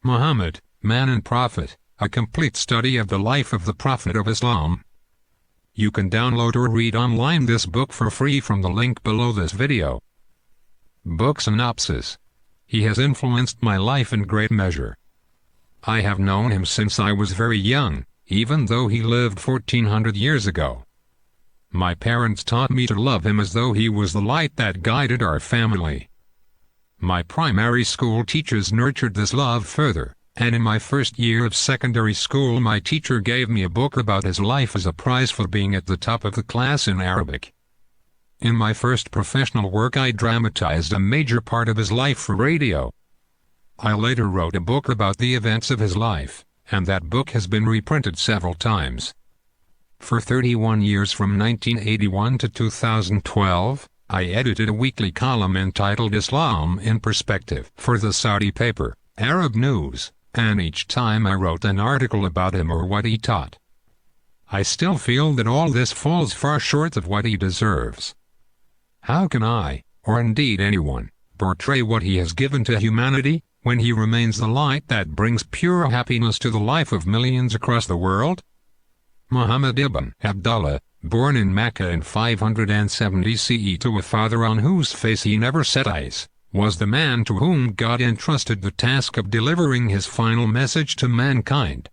Muhammad, Man and Prophet, a complete study of the life of the Prophet of Islam. You can download or read online this book for free from the link below this video. Book Synopsis. He has influenced my life in great measure. I have known him since I was very young, even though he lived 1400 years ago. My parents taught me to love him as though he was the light that guided our family. My primary school teachers nurtured this love further, and in my first year of secondary school my teacher gave me a book about his life as a prize for being at the top of the class in Arabic. In my first professional work I dramatized a major part of his life for radio. I later wrote a book about the events of his life, and that book has been reprinted several times. For 31 years from 1981 to 2012, I edited a weekly column entitled Islam in Perspective for the Saudi paper, Arab News, and each time I wrote an article about him or what he taught. I still feel that all this falls far short of what he deserves. How can I, or indeed anyone, portray what he has given to humanity, when he remains the light that brings pure happiness to the life of millions across the world? Muhammad ibn Abdullah, born in Mecca in 570 CE to a father on whose face he never set eyes, was the man to whom God entrusted the task of delivering his final message to mankind.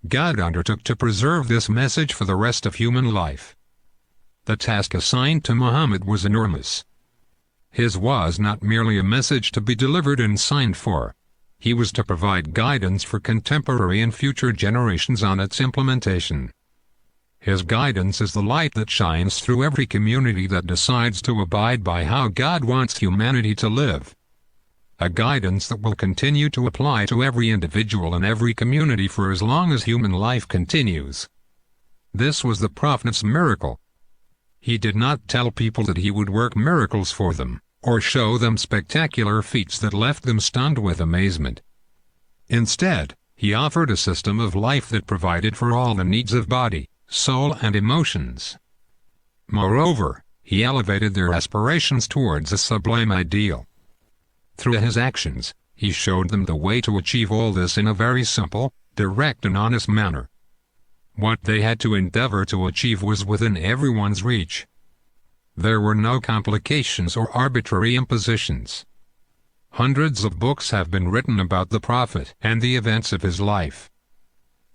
God undertook to preserve this message for the rest of human life. The task assigned to Muhammad was enormous. His was not merely a message to be delivered and signed for. He was to provide guidance for contemporary and future generations on its implementation. His guidance is the light that shines through every community that decides to abide by how God wants humanity to live. A guidance that will continue to apply to every individual and every community for as long as human life continues. This was the Prophet's miracle. He did not tell people that he would work miracles for them, or show them spectacular feats that left them stunned with amazement. Instead, he offered a system of life that provided for all the needs of body, soul and emotions. Moreover, he elevated their aspirations towards a sublime ideal. Through his actions, he showed them the way to achieve all this in a very simple, direct and honest manner. What they had to endeavor to achieve was within everyone's reach. There were no complications or arbitrary impositions. Hundreds of books have been written about the Prophet and the events of his life.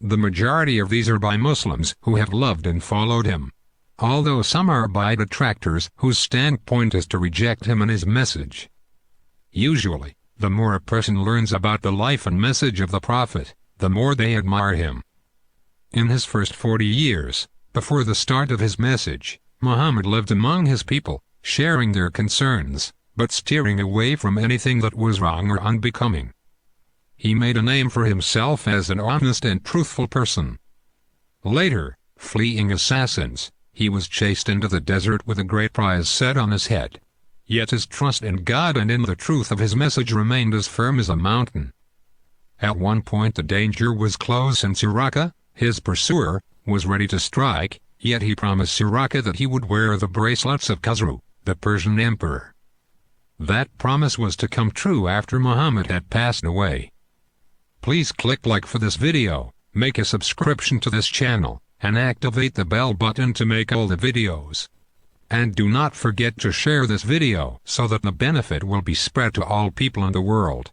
The majority of these are by Muslims who have loved and followed him, although some are by detractors whose standpoint is to reject him and his message. Usually, the more a person learns about the life and message of the Prophet, the more they admire him. In his first 40 years, before the start of his message, Muhammad lived among his people, sharing their concerns, but steering away from anything that was wrong or unbecoming. He made a name for himself as an honest and truthful person. Later, fleeing assassins, he was chased into the desert with a great prize set on his head. Yet his trust in God and in the truth of his message remained as firm as a mountain. At one point the danger was close and Suraka, his pursuer, was ready to strike, yet he promised Suraka that he would wear the bracelets of Khusru, the Persian emperor. That promise was to come true after Muhammad had passed away. Please click like for this video, make a subscription to this channel, and activate the bell button to make all the videos. And do not forget to share this video so that the benefit will be spread to all people in the world.